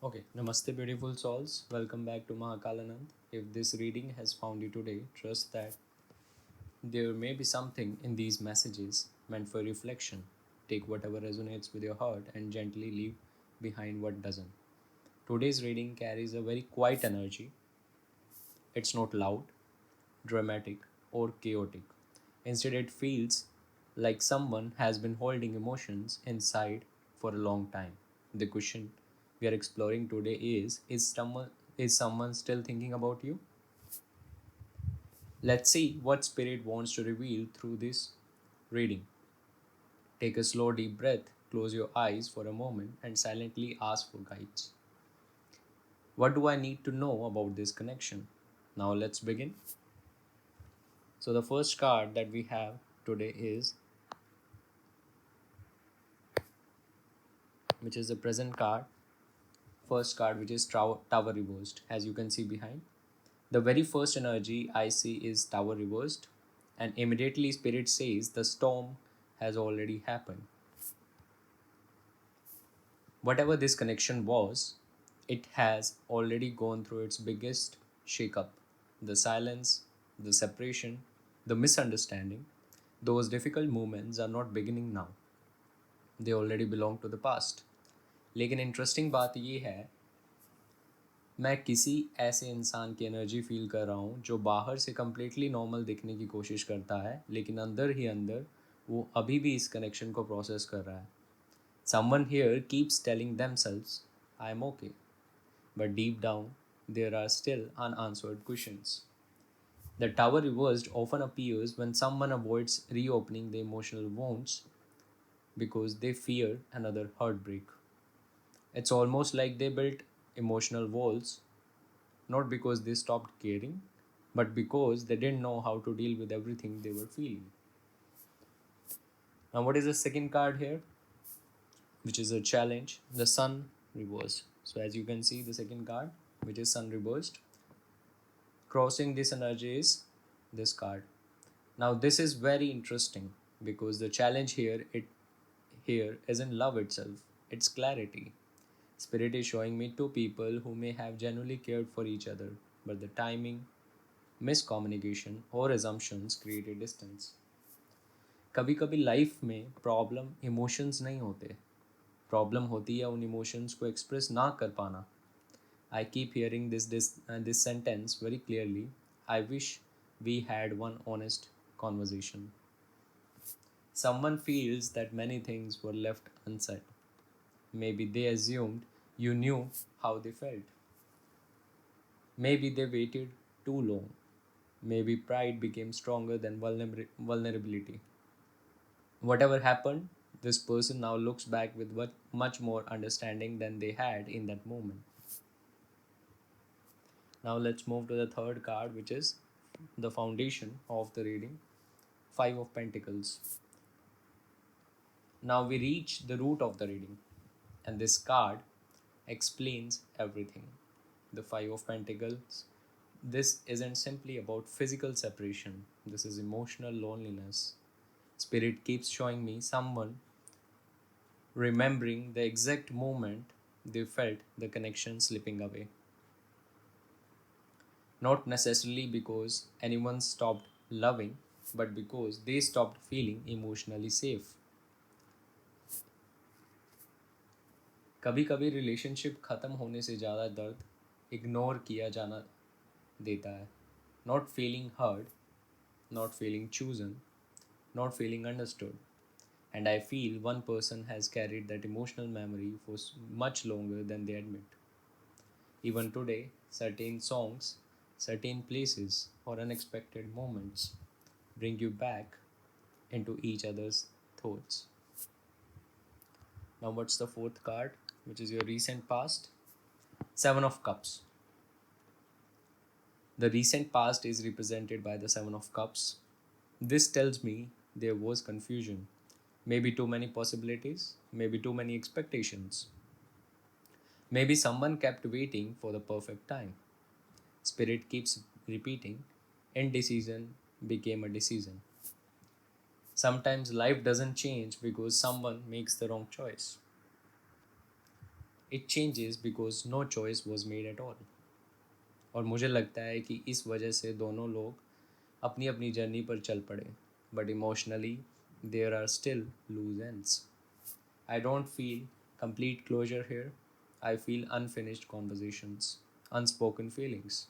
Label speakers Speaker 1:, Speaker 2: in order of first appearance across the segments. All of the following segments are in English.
Speaker 1: Okay, Namaste, beautiful souls. Welcome back to Mahakaal Anant. If this reading has found you today, trust that there may be something in these messages meant for reflection. Take whatever resonates with your heart and gently leave behind what doesn't. Today's reading carries a very quiet energy. It's not loud, dramatic, or chaotic. Instead, it feels like someone has been holding emotions inside for a long time. The question we are exploring today is someone still thinking about you? Let's see what spirit wants to reveal through this reading. Take a slow deep breath, close your eyes for a moment and silently ask for guides. What do I need to know about this connection? Now let's begin. So the first card that we have today is, which is the present card, first card, which is tower reversed, as you can see behind. The very first energy I see is tower reversed, and immediately spirit says the storm has already happened. Whatever this connection was, it has already gone through its biggest shakeup. The silence, the separation, the misunderstanding, those difficult moments are not beginning now. They already belong to the past. लेकिन interesting बात ये है, मैं किसी ऐसे इंसान की energy feel कर रहा हूँ जो बाहर से कम्प्लीटली नॉर्मल दिखने की कोशिश करता है, लेकिन अंदर ही अंदर वो अभी भी इस कनेक्शन को प्रोसेस कर रहा है. Someone here keeps telling themselves, I'm okay, but deep down, there are still unanswered questions. The tower reversed often appears when someone avoids reopening the emotional wounds because they fear another heartbreak. It's almost like they built emotional walls not because they stopped caring, but because they didn't know how to deal with everything they were feeling. Now, what is the second card here? Which is a challenge, the sun reversed. So, as you can see, the second card, which is sun reversed, crossing this energy is this card. Now, this is very interesting because the challenge here isn't love itself, it's clarity. Spirit is showing me two people who may have genuinely cared for each other, but the timing, miscommunication, or assumptions created distance. कभी कभी life में problem emotions नहीं होते, problem होती है उन emotions को express ना कर पाना. I keep hearing this sentence very clearly. I wish we had one honest conversation. Someone feels that many things were left unsaid. Maybe they assumed you knew how they felt. Maybe they waited too long. Maybe pride became stronger than vulnerability. Whatever happened, this person now looks back with much more understanding than they had in that moment. Now let's move to the third card, which is the foundation of the reading, Five of Pentacles. Now we reach the root of the reading, and this card explains everything. The Five of Pentacles. This isn't simply about physical separation, this is emotional loneliness. Spirit keeps showing me someone remembering the exact moment they felt the connection slipping away. Not necessarily because anyone stopped loving, but because they stopped feeling emotionally safe. कभी कभी relationship ख़त्म होने से ज़्यादा दर्द ignore किया जाना देता है. Not feeling heard, not feeling chosen, not feeling understood. And I feel one person has carried that emotional memory for much longer than they admit. Even today, certain songs, certain places, or unexpected moments bring you back into each other's thoughts. Now, what's the fourth card, which is your recent past? Seven of Cups. The recent past is represented by the Seven of Cups. This tells me there was confusion, maybe too many possibilities, maybe too many expectations. Maybe someone kept waiting for the perfect time. Spirit keeps repeating, indecision became a decision. Sometimes life doesn't change because someone makes the wrong choice. It changes because no choice was made at all. और मुझे लगता है कि इस वजह से दोनों लोग अपनी अपनी जर्नी पर चल पड़े, but emotionally there are still loose ends. I don't feel complete closure here. I feel unfinished conversations, unspoken feelings,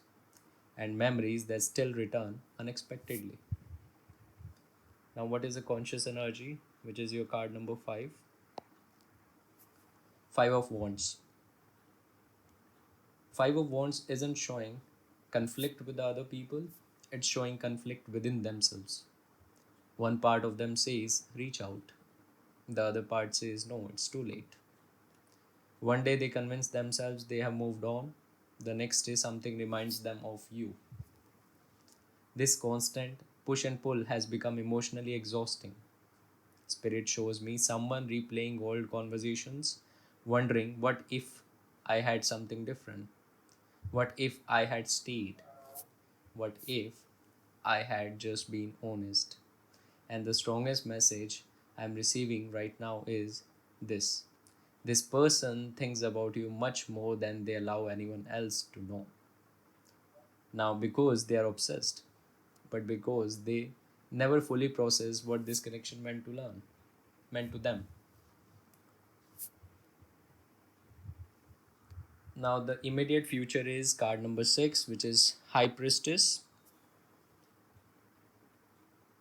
Speaker 1: and memories that still return unexpectedly. Now, what is the conscious energy, which is your card number 5? Five of Wands. Five of Wands isn't showing conflict with the other people, it's showing conflict within themselves. One part of them says, reach out. The other part says, no, it's too late. One day they convince themselves they have moved on, the next day something reminds them of you. This constant push and pull has become emotionally exhausting. Spirit shows me someone replaying old conversations, wondering what if I had something different? What if I had stayed? What if I had just been honest? And the strongest message I'm receiving right now is this: this person thinks about you much more than they allow anyone else to know. Now, because they are obsessed, but because they never fully process what this connection meant to them. Now, the immediate future is card number 6, which is High Priestess.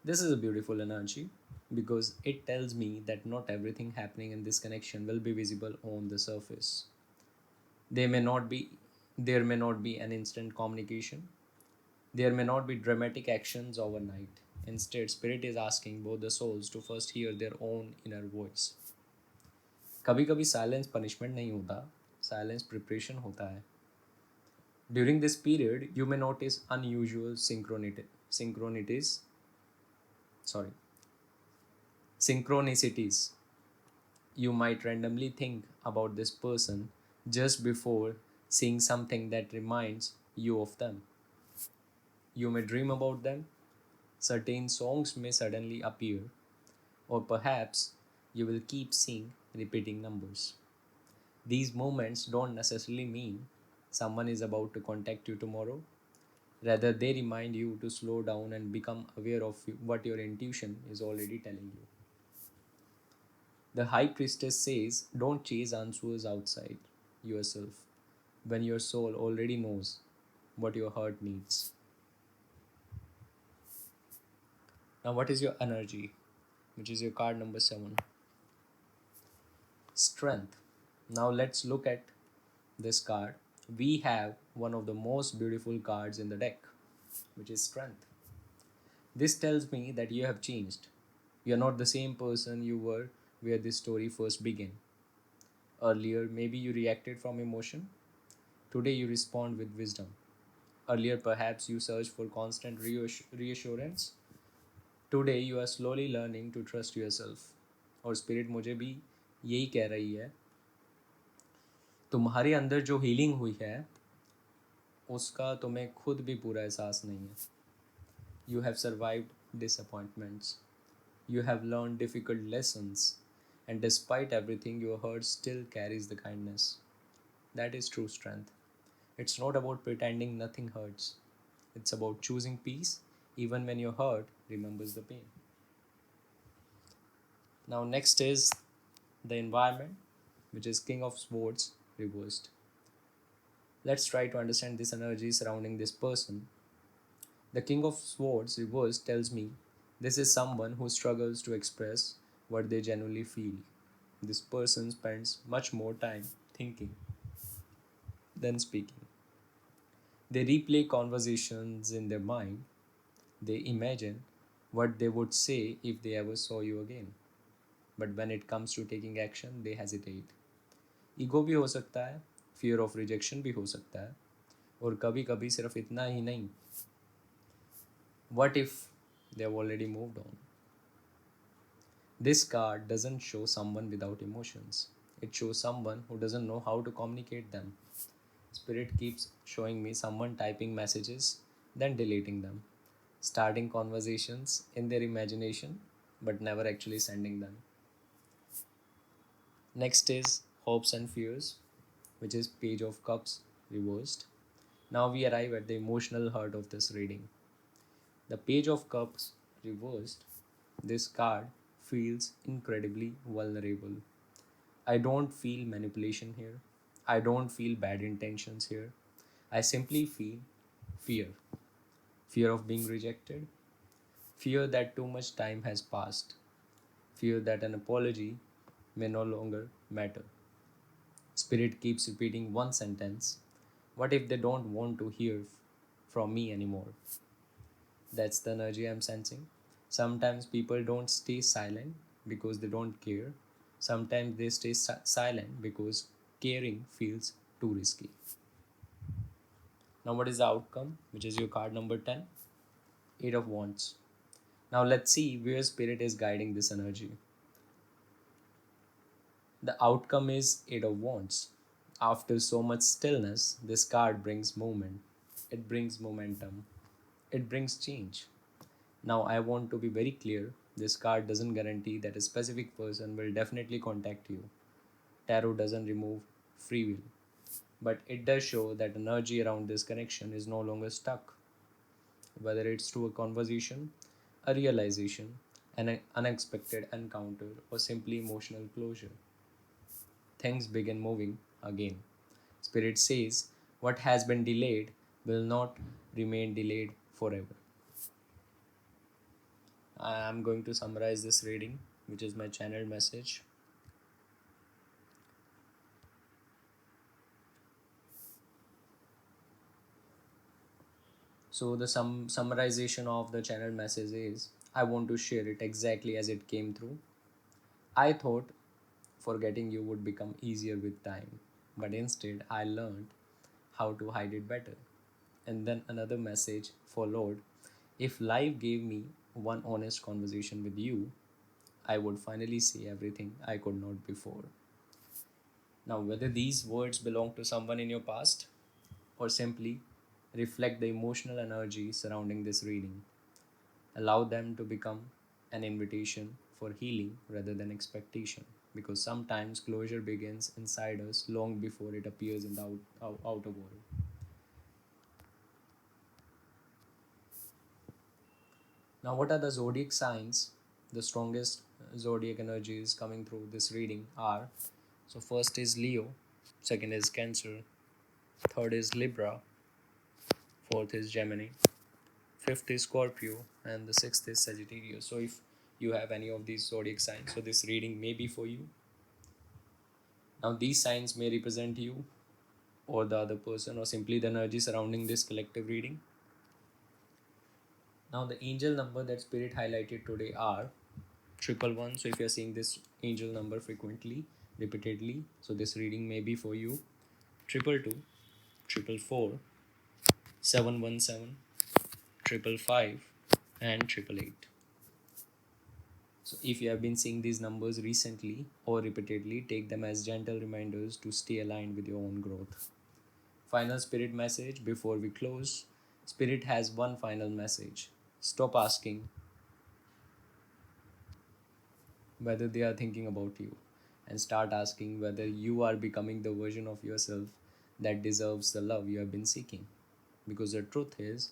Speaker 1: This is a beautiful energy because it tells me that not everything happening in this connection will be visible on the surface. There may not be there may not be an instant communication. There may not be dramatic actions overnight. Instead, spirit is asking both the souls to first hear their own inner voice. कभी कभी silence punishment नहीं होता, silence preparation होता है. During this period, you may notice unusual synchronities, sorry, synchronicities. You might randomly think about this person just before seeing something that reminds you of them. You may dream about them, certain songs may suddenly appear, or perhaps you will keep seeing repeating numbers. These moments don't necessarily mean someone is about to contact you tomorrow. Rather, they remind you to slow down and become aware of what your intuition is already telling you. The High Priestess says, don't chase answers outside yourself when your soul already knows what your heart needs. Now, what is your energy, which is your card number 7? Strength. Now, let's look at this card. We have one of the most beautiful cards in the deck, which is Strength. This tells me that you have changed. You are not the same person you were where this story first began. Earlier, maybe you reacted from emotion. Today, you respond with wisdom. Earlier, perhaps you searched for constant reassurance. Today, you are slowly learning to trust yourself. और spirit मुझे भी यही कह रही है, तुम्हारे अंदर जो हीलिंग हुई है उसका तुम्हें खुद भी पूरा एहसास नहीं है. You have survived disappointments. You have learned difficult lessons. And despite everything, your heart still carries the kindness. That is true strength. It's not about pretending nothing hurts. It's about choosing peace even when your heart remembers the pain. Now, next is the environment, which is King of Swords reversed. Let's try to understand this energy surrounding this person. The King of Swords reversed tells me this is someone who struggles to express what they genuinely feel. This person spends much more time thinking than speaking. They replay conversations in their mind. They imagine what they would say if they ever saw you again. But when it comes to taking action, they hesitate. Ego भी हो सकता है, fear of rejection भी हो सकता है, और कभी कभी सिर्फ इतना ही नहीं, what if they have already moved on? This card doesn't show someone without emotions. It shows someone who doesn't know how to communicate them. Spirit keeps showing me someone typing messages, then deleting them, starting conversations in their imagination, but never actually sending them. Next is hopes and fears. which is Page of Cups reversed. Now we arrive at the emotional heart of this reading. The Page of Cups reversed, this card feels incredibly vulnerable. I don't feel manipulation here. I don't feel bad intentions here. I simply feel fear. Fear of being rejected. Fear that too much time has passed. Fear that an apology may no longer matter. Spirit keeps repeating one sentence. What if they don't want to hear from me anymore? That's the energy I'm sensing. Sometimes people don't stay silent because they don't care. Sometimes they stay silent because caring feels too risky. Now, what is the outcome? Which is your card number 10, Eight of Wands. Now, let's see where Spirit is guiding this energy. The outcome is Eight of Wands. After so much stillness, this card brings movement. It brings momentum. It brings change. Now, I want to be very clear, this card doesn't guarantee that a specific person will definitely contact you. Tarot doesn't remove free will, but it does show that energy around this connection is no longer stuck. Whether it's through a conversation, a realization, an unexpected encounter, or simply emotional closure, things begin moving again. Spirit says what has been delayed will not remain delayed forever. I am going to summarize this reading, which is my channel message. So the summarization of the channel message is I want to share it exactly as it came through. I thought forgetting you would become easier with time, but instead I learned how to hide it better. And then another message followed. If life gave me one honest conversation with you, I would finally see everything I could not before. Now, whether these words belong to someone in your past or simply reflect the emotional energy surrounding this reading, allow them to become an invitation for healing rather than expectation. Because sometimes closure begins inside us long before it appears in the outer world. Now, what are the zodiac signs? The strongest zodiac energies coming through this reading are, so first is Leo, second is Cancer, third is Libra, fourth is Gemini, fifth is Scorpio, and the sixth is Sagittarius. So, if you have any of these zodiac signs, so this reading may be for you. Now, these signs may represent you or the other person or simply the energy surrounding this collective reading. Now, the angel number that Spirit highlighted today are 111. So, if you're seeing this angel number frequently, repeatedly, so this reading may be for you. 222, 444, 717, 555, and 888. So, if you have been seeing these numbers recently or repeatedly, take them as gentle reminders to stay aligned with your own growth. Final Spirit message before we close. Spirit has one final message. Stop asking whether they are thinking about you and start asking whether you are becoming the version of yourself that deserves the love you have been seeking. Because the truth is,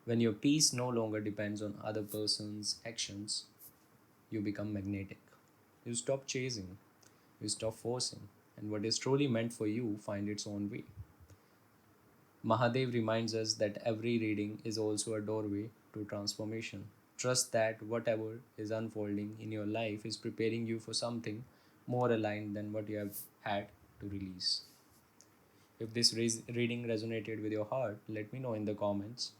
Speaker 1: when your peace no longer depends on other person's actions, you become magnetic. You stop chasing, you stop forcing, and what is truly meant for you find its own way. Mahadev reminds us that every reading is also a doorway to transformation. Trust that whatever is unfolding in your life is preparing you for something more aligned than what you have had to release. If this reading resonated with your heart, let me know in the comments.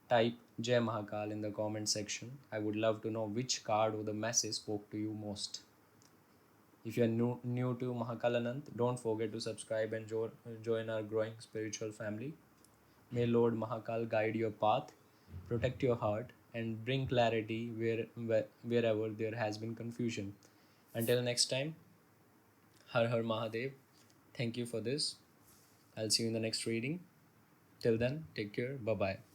Speaker 1: Type Jai Mahakal in the comment section. I would love to know which card or the message spoke to you most. If you are new to Mahakaal Anant, don't forget to subscribe and join our growing spiritual family. May Lord Mahakal guide your path, protect your heart, and bring clarity wherever there has been confusion. Until next time, Har Har Mahadev. Thank you for this. I'll see you in the next reading. Till then, take care. Bye bye.